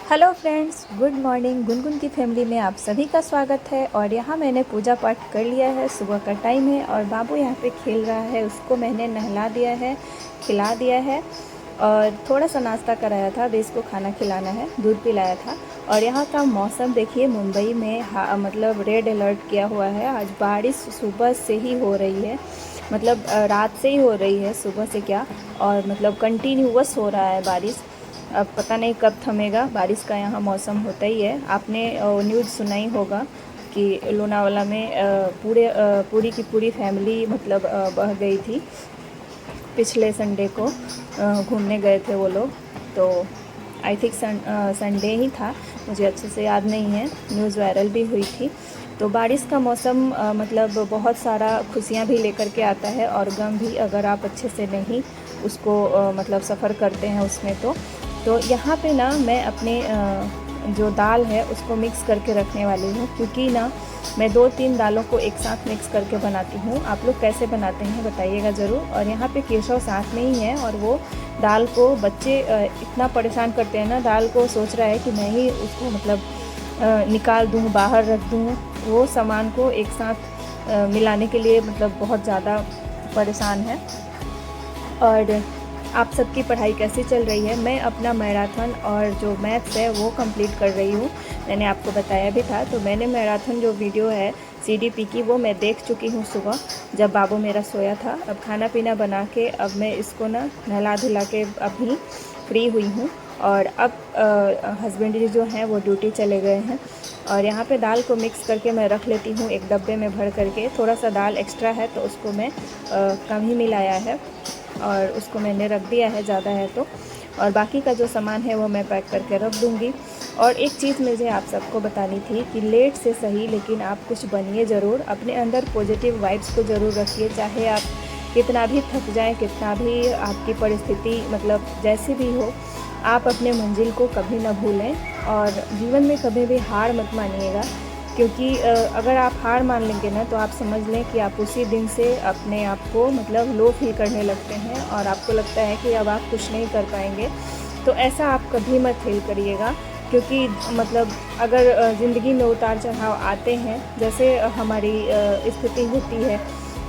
Hello friends, good morning. Gungun की family में आप सभी का स्वागत है। और यहाँ मैंने पूजा पाठ कर लिया है। सुबह का टाइम है और बाबू यहाँ पे खेल रहा है। उसको मैंने नहला दिया है, खिला दिया है और थोड़ा सा नाश्ता कराया था। अभी इसको खाना खिलाना है, दूध पिलाया था। और यहाँ का मौसम देखिए, मुंबई में मतलब रेड अलर्ट किया हुआ है। आज बारिश सुबह से ही हो रही है, मतलब रात से ही हो रही है, सुबह से क्या। और मतलब कंटिन्यूअस हो रहा है बारिश। अब पता नहीं कब थमेगा। बारिश का यहाँ मौसम होता ही है। आपने न्यूज़ सुना ही होगा कि लोनावाला में पूरी की पूरी फैमिली मतलब बह गई थी। पिछले संडे को घूमने गए थे वो लोग। तो आई थिंक संडे ही था, मुझे अच्छे से याद नहीं है। न्यूज़ वायरल भी हुई थी। तो बारिश का मौसम मतलब बहुत सारा खुशियाँ भी लेकर के आता है और गम भी, अगर आप अच्छे से नहीं उसको मतलब सफ़र करते हैं उसमें। तो यहाँ पे ना मैं अपने जो दाल है उसको मिक्स करके रखने वाली हूँ, क्योंकि ना मैं 2-3 दालों को एक साथ मिक्स करके बनाती हूँ। आप लोग कैसे बनाते हैं बताइएगा ज़रूर। और यहाँ पे केशव साथ में ही है और वो दाल को, बच्चे इतना परेशान करते हैं ना, दाल को सोच रहा है कि मैं ही उसको मतलब निकाल दूँ, बाहर रख दूँ। वो सामान को एक साथ मिलाने के लिए मतलब बहुत ज़्यादा परेशान है। और आप सबकी पढ़ाई कैसी चल रही है? मैं अपना मैराथन और जो मैथ्स है वो कंप्लीट कर रही हूँ। मैंने आपको बताया भी था। तो मैंने मैराथन जो वीडियो है सीडीपी की, वो मैं देख चुकी हूँ सुबह, जब बाबू मेरा सोया था। अब खाना पीना बना के अब मैं इसको ना नहला धुला के अभी फ्री हुई हूँ। और अब हस्बैंड जी जो हैं वो ड्यूटी चले गए हैं। और यहाँ पे दाल को मिक्स करके मैं रख लेती हूँ एक डब्बे में भर करके। थोड़ा सा दाल एक्स्ट्रा है तो उसको मैं कम ही मिलाया है और उसको मैंने रख दिया है, ज़्यादा है तो। और बाकी का जो सामान है वो मैं पैक करके रख दूँगी। और एक चीज़ मुझे आप सबको बतानी थी कि लेट से सही, लेकिन आप कुछ बनिए ज़रूर। अपने अंदर पॉजिटिव वाइब्स को ज़रूर रखिए। चाहे आप कितना भी थक जाएं, कितना भी आपकी परिस्थिति मतलब जैसी भी हो, आप अपने मंजिल को कभी ना भूलें। और जीवन में कभी भी हार मत मानिएगा, क्योंकि अगर आप हार मान लेंगे ना तो आप समझ लें कि आप उसी दिन से अपने आप को मतलब लो फील करने लगते हैं और आपको लगता है कि अब आप कुछ नहीं कर पाएंगे। तो ऐसा आप कभी मत फील करिएगा, क्योंकि मतलब अगर ज़िंदगी में उतार चढ़ाव आते हैं, जैसे हमारी स्थिति होती है,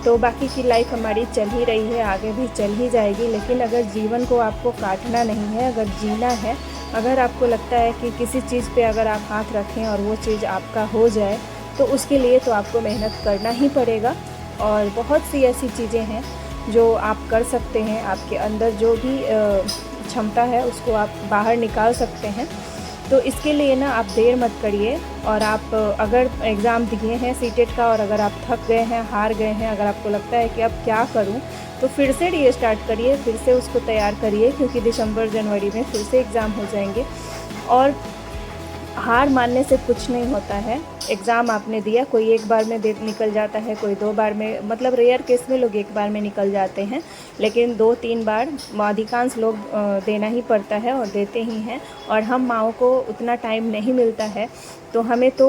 तो बाकी की लाइफ हमारी चल ही रही है, आगे भी चल ही जाएगी। लेकिन अगर जीवन को आपको काटना नहीं है, अगर जीना है, अगर आपको लगता है कि किसी चीज़ पे अगर आप हाथ रखें और वो चीज़ आपका हो जाए, तो उसके लिए तो आपको मेहनत करना ही पड़ेगा। और बहुत सी ऐसी चीज़ें हैं जो आप कर सकते हैं। आपके अंदर जो भी क्षमता है उसको आप बाहर निकाल सकते हैं। तो इसके लिए ना आप देर मत करिए। और आप अगर एग्ज़ाम दिए हैं सीटेट का और अगर आप थक गए हैं, हार गए हैं, अगर आपको लगता है कि अब क्या करूं, तो फिर से रीस्टार्ट करिए, फिर से उसको तैयार करिए, क्योंकि दिसंबर जनवरी में फिर से एग्ज़ाम हो जाएंगे। और हार मानने से कुछ नहीं होता है। एग्ज़ाम आपने दिया, कोई एक बार में निकल जाता है, कोई 2 बार में, मतलब रेयर केस में लोग एक बार में निकल जाते हैं, लेकिन 2-3 बार अधिकांश लोग देना ही पड़ता है और देते ही हैं। और हम माँओं को उतना टाइम नहीं मिलता है, तो हमें तो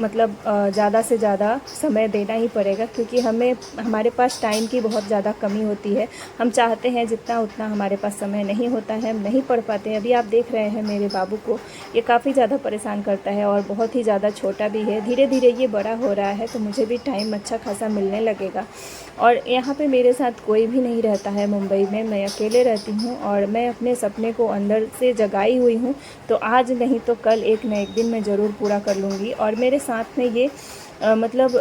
मतलब ज़्यादा से ज़्यादा समय देना ही पड़ेगा, क्योंकि हमारे पास टाइम की बहुत ज़्यादा कमी होती है। हम चाहते हैं जितना, उतना हमारे पास समय नहीं होता है, हम नहीं पढ़ पाते हैं। अभी आप देख रहे हैं मेरे बाबू को, ये काफ़ी ज़्यादा परेशान करता है और बहुत ही ज़्यादा छोटा भी है। धीरे धीरे ये बड़ा हो रहा है, तो मुझे भी टाइम अच्छा खासा मिलने लगेगा। और यहाँ पे मेरे साथ कोई भी नहीं रहता है मुंबई में, मैं अकेले रहती हूँ और मैं अपने सपने को अंदर से जगाई हुई हूँ। तो आज नहीं तो कल, एक न एक दिन मैं ज़रूर पूरा कर लूँगी। और मेरे साथ में ये मतलब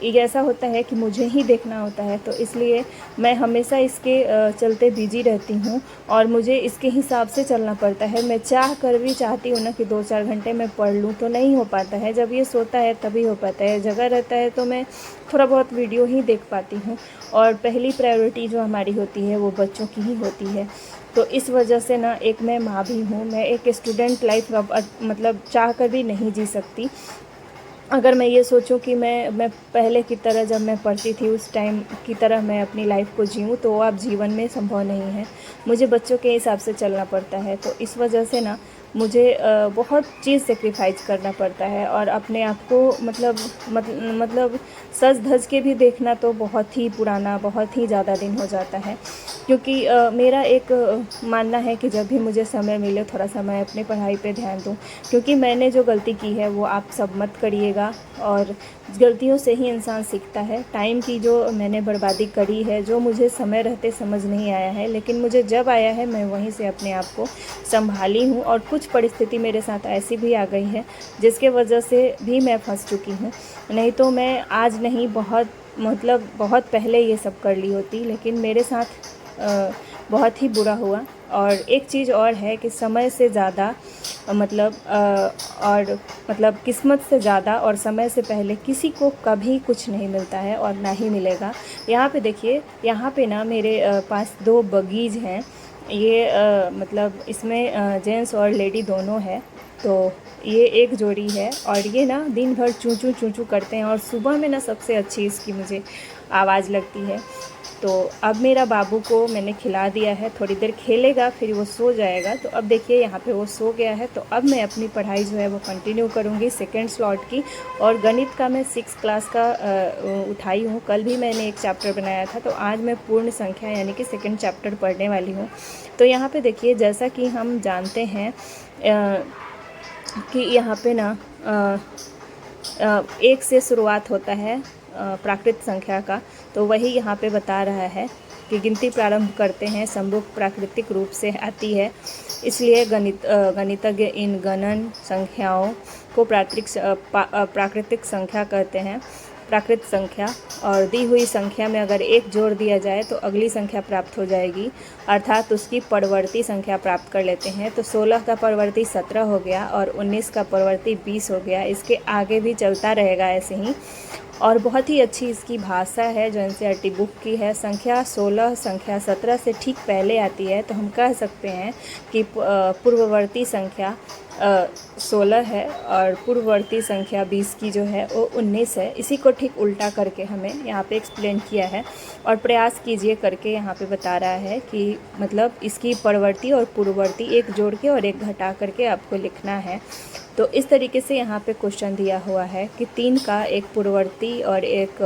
ये ऐसा होता है कि मुझे ही देखना होता है, तो इसलिए मैं हमेशा इसके चलते बिजी रहती हूँ और मुझे इसके हिसाब से चलना पड़ता है। मैं चाह कर भी चाहती हूँ ना कि 2-4 घंटे मैं पढ़ लूँ, तो नहीं हो पाता है। जब ये सोता है तभी हो पाता है, जगह रहता है तो मैं थोड़ा बहुत वीडियो ही देख पाती हूँ। और पहली प्रायोरिटी जो हमारी होती है वो बच्चों की ही होती है। तो इस वजह से ना, एक मैं माँ भी हूँ, मैं एक स्टूडेंट लाइफ अब मतलब चाह कर भी नहीं जी सकती। अगर मैं ये सोचूं कि मैं पहले की तरह, जब मैं पढ़ती थी उस टाइम की तरह मैं अपनी लाइफ को जीऊँ, तो अब जीवन में संभव नहीं है। मुझे बच्चों के हिसाब से चलना पड़ता है। तो इस वजह से ना मुझे बहुत चीज़ सेक्रीफाइस करना पड़ता है और अपने आप को मतलब सज धज के भी देखना तो बहुत ही पुराना, बहुत ही ज़्यादा दिन हो जाता है। क्योंकि मेरा एक मानना है कि जब भी मुझे समय मिले थोड़ा सा मैं अपनी पढ़ाई पे ध्यान दूँ, क्योंकि मैंने जो गलती की है वो आप सब मत करिएगा। और गलतियों से ही इंसान सीखता है। टाइम की जो मैंने बर्बादी करी है, जो मुझे समय रहते समझ नहीं आया है, लेकिन मुझे जब आया है मैं वहीं से अपने आप को संभाली हूँ। और कुछ परिस्थिति मेरे साथ ऐसी भी आ गई है जिसके वजह से भी मैं फंस चुकी हूँ। नहीं तो मैं आज नहीं, बहुत पहले ये सब कर ली होती, लेकिन मेरे साथ बहुत ही बुरा हुआ। और एक चीज़ और है कि समय से ज़्यादा किस्मत से ज़्यादा और समय से पहले किसी को कभी कुछ नहीं मिलता है और ना ही मिलेगा। यहाँ पे देखिए, यहाँ पे ना मेरे पास 2 बगीज हैं। ये इसमें जेंट्स और लेडी दोनों है। तो ये एक जोड़ी है और ये ना दिन भर चूँ चूँ करते हैं और सुबह में ना सबसे अच्छी इसकी मुझे आवाज़ लगती है। तो अब मेरा बाबू को मैंने खिला दिया है, थोड़ी देर खेलेगा फिर वो सो जाएगा। तो अब देखिए यहाँ पे वो सो गया है। तो अब मैं अपनी पढ़ाई जो है वो कंटिन्यू करूँगी सेकेंड स्लॉट की। और गणित का मैं 6 क्लास का उठाई हूँ। कल भी मैंने एक चैप्टर बनाया था, तो आज मैं पूर्ण संख्या यानी कि सेकेंड चैप्टर पढ़ने वाली हूँ। तो यहाँ पे देखिए, जैसा कि हम जानते हैं कि यहाँ पे ना 1 से शुरुआत होता है प्राकृत संख्या का। तो वही यहाँ पे बता रहा है कि गिनती प्रारंभ करते हैं संभुक प्राकृतिक रूप से आती है, इसलिए गणितज्ञ इन गणन संख्याओं को प्राकृतिक संख्या कहते हैं, प्राकृत संख्या। और दी हुई संख्या में अगर 1 जोड़ दिया जाए तो अगली संख्या प्राप्त हो जाएगी, अर्थात उसकी परवर्ती संख्या प्राप्त कर लेते हैं। तो 16 का परवर्ती 17 हो गया और 19 का परवर्ती 20 हो गया। इसके आगे भी चलता रहेगा ऐसे ही। और बहुत ही अच्छी इसकी भाषा है जो एनसीईआरटी बुक की है। संख्या 16 संख्या 17 से ठीक पहले आती है, तो हम कह सकते हैं कि पूर्ववर्ती संख्या 16 है और पूर्ववर्ती संख्या 20 की जो है वो 19 है। इसी को ठीक उल्टा करके हमें यहाँ पे एक्सप्लेन किया है। और प्रयास कीजिए करके यहाँ पे बता रहा है कि मतलब इसकी परवर्ती और पूर्ववर्ती 1 जोड़ के और 1 घटा करके आपको लिखना है। तो इस तरीके से यहाँ पे क्वेश्चन दिया हुआ है कि 3 का एक पूर्ववर्ती और एक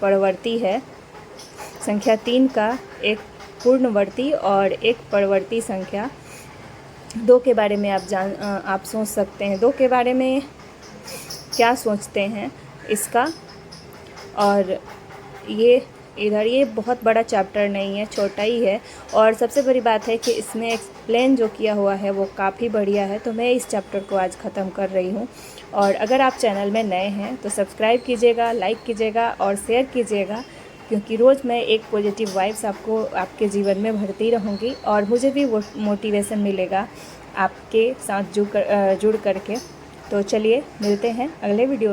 परवर्ती है। संख्या 3 का एक पूर्णवर्ती और एक परवर्ती संख्या 2 के बारे में आप सोच सकते हैं। 2 के बारे में क्या सोचते हैं इसका। और ये बहुत बड़ा चैप्टर नहीं है, छोटा ही है। और सबसे बड़ी बात है कि इसमें एक्सप्लेन जो किया हुआ है वो काफ़ी बढ़िया है। तो मैं इस चैप्टर को आज ख़त्म कर रही हूँ। और अगर आप चैनल में नए हैं तो सब्सक्राइब कीजिएगा, लाइक कीजिएगा और शेयर कीजिएगा, क्योंकि रोज़ मैं एक पॉजिटिव वाइब्स आपको आपके जीवन में भरती रहूँगी और मुझे भी वो मोटिवेशन मिलेगा आपके साथ जुड़ करके। तो चलिए मिलते हैं अगले वीडियो में।